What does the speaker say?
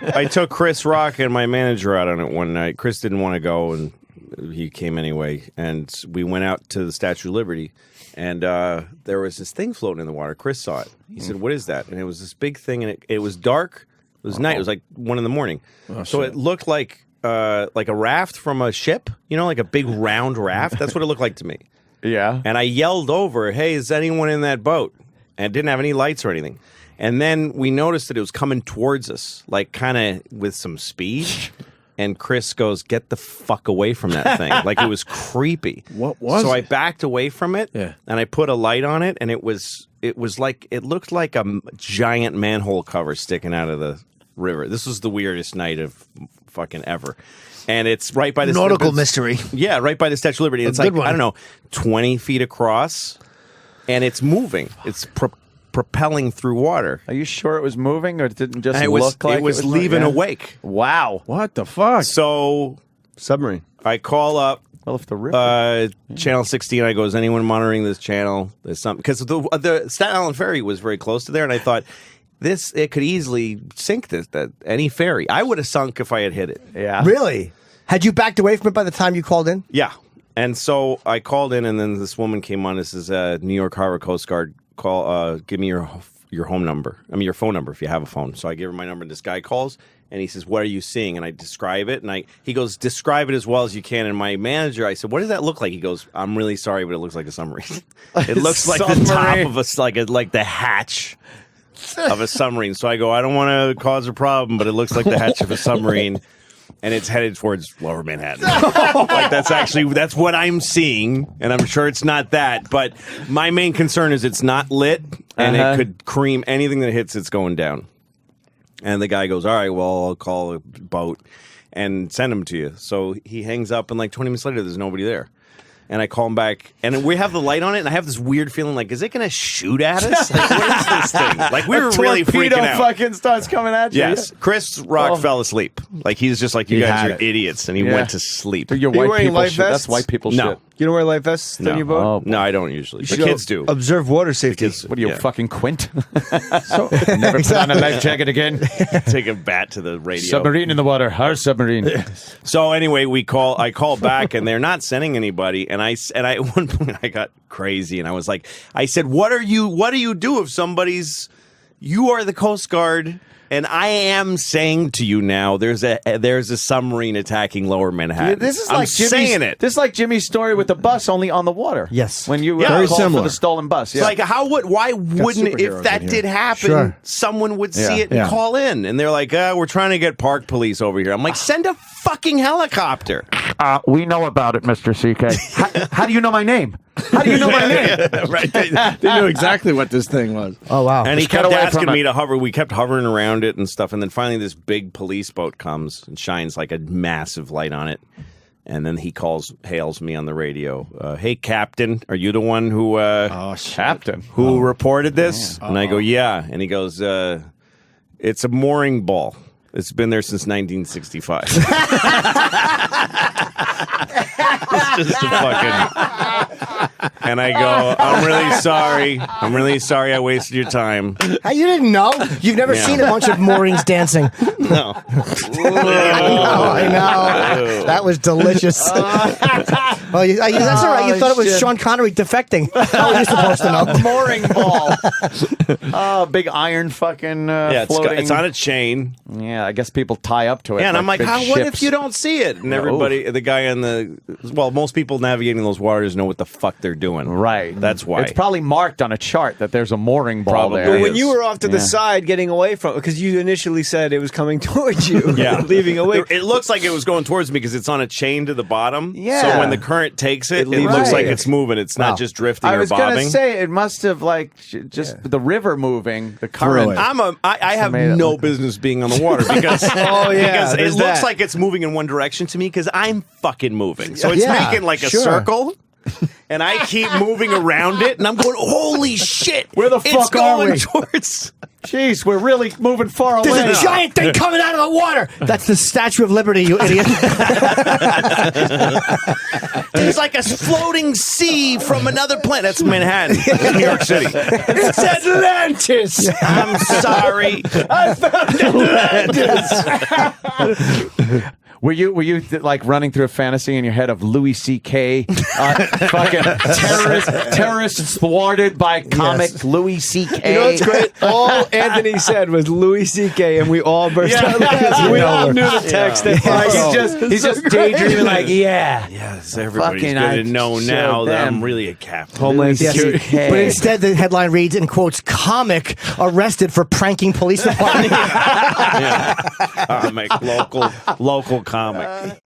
I took Chris Rock and my manager out on it one night. Chris didn't want to go, and he came anyway. And we went out to the Statue of Liberty, and there was this thing floating in the water. Chris saw it. He said, "What is that?" And it was this big thing, and it was dark. It was night. It was like 1 a.m. So it looked like a raft from a ship, like a big round raft. That's what it looked like to me. Yeah. And I yelled over, "Hey, is anyone in that boat?" And it didn't have any lights or anything. And then we noticed that it was coming towards us, like kind of with some speed. And Chris goes, "Get the fuck away from that thing." Like, it was creepy. What was So it? I backed away from it, and I put a light on it, and it looked like a giant manhole cover sticking out of the river. This was the weirdest night of fucking ever. And it's right by the nautical mystery. Yeah, right by the Statue of Liberty. It's like, I don't know, 20 feet across, and it's moving. It's propelling through water. Are you sure it was moving, or it didn't just look like it was leaving a wake? Wow. What the fuck? So Submarine. I call up Well, if the river... Channel 16. I go, "Is anyone monitoring this channel?" There's something, because the Staten Island ferry was very close to there, and I thought it could easily sink any ferry. I would have sunk if I had hit it. Yeah. Really? Had you backed away from it by the time you called in? Yeah. And so I called in, and then this woman came on. This is New York Harbor Coast Guard. Give me your home number. I mean, your phone number if you have a phone. So I give her my number, and this guy calls, and he says, "What are you seeing?" And I describe it, and he goes, "Describe it as well as you can." And my manager, I said, "What does that look like?" He goes, "I'm really sorry, but it looks like a submarine." It looks like the top of like the hatch of a submarine. So I go, "I don't want to cause a problem, but it looks like the hatch of a submarine." And it's headed towards Lower Manhattan. Like, that's what I'm seeing, and I'm sure it's not that. But my main concern is it's not lit, and it could cream anything that hits. It's going down. And the guy goes, "All right, well, I'll call a boat and send him to you." So he hangs up, and like 20 minutes later, there's nobody there. And I call him back, and we have the light on it, and I have this weird feeling like, is it going to shoot at us? Like, what is this thing? Like, we were really freaking out. Fucking starts coming at you. Yes. Chris Rock fell asleep. Like, he's just like, "You guys are idiots," and he went to sleep. You're Are you white wearing people life shit. vests? That's white people No. shit. You don't wear life vests on your boat? No, I don't usually. The should kids do. Observe water safety. What are you, Yeah. fucking Quint? Never put on a life jacket again. Take a bat to the radio. Submarine in the water. Our submarine. So anyway, I call back, and they're not sending anybody. And at one point I got crazy, and I said, what do you do if you are the Coast Guard? And I am saying to you now, there's a submarine attacking Lower Manhattan. Yeah, this is I'm like saying it. This is like Jimmy's story with the bus, only on the water. Yes. When you Very called similar. for the stolen bus. Yeah. Like, why wouldn't, if superheroes that in did happen, Sure. someone would see Yeah. it and call in? And they're like, we're trying to get park police over here. I'm like, send a fucking helicopter. We know about it, Mr. CK. How do you know my name? How do you know my name? Right. They knew exactly what this thing was. Oh, wow. And he Just get kept away asking from me it. to hover. We kept hovering around it and stuff. And then finally this big police boat comes and shines like a massive light on it. And then he hails me on the radio. "Hey, Captain, are you the one who Captain. reported this?" And I go, "Yeah." And he goes, "It's a mooring ball. It's been there since 1965. It's just a fucking... And I go, "I'm really sorry. I'm really sorry I wasted your time." Hey, you didn't know? You've never Yeah. seen a bunch of moorings dancing. No. Oh, I know. That was delicious. Well, that's all right. You thought it was Sean Connery defecting. How are you supposed to know? Mooring ball. Big iron fucking floating. It's on a chain. Yeah, I guess people tie up to it. Yeah, and I'm like, big what if ships. you don't see it? And everybody, the guy most people navigating those waters know what the fuck they're doing. Right. That's why. It's probably marked on a chart that there's a mooring ball Probably. there. But when is. you were off to the side getting away from it, because you initially said it was coming towards you, leaving away. It looks like it was going towards me because it's on a chain to the bottom. Yeah. So when the current takes it, it leaves looks it. like it's moving. It's not just drifting I or was bobbing. going to say, it must have just the river moving, the current. I have made it no look- business being on the water because, because it there's looks that. like it's moving in one direction to me because I'm fucking moving. So it's Yeah, making like a sure. circle. And I keep moving around it, and I'm going, holy shit. Where the it's fuck are going we? towards... Jeez, we're really moving far away. There's a giant thing coming out of the water. That's the Statue of Liberty, you idiot. There's like a floating sea from another planet. That's Manhattan, New York City. It's Atlantis. I'm sorry. I found Atlantis. Were you like running through a fantasy in your head of Louis C.K. Fucking terrorists thwarted by comic Louis C.K. You know what's great? All Anthony said was Louis C.K. and we all burst out laughing. We all knew the text. Like, he's just daydreaming like, Yes, everybody's Fucking, going I to know showed now that them. I'm really a captain. Homeland Yes, Security. but instead the headline reads in quotes, comic arrested for pranking police department. Comic, local comic.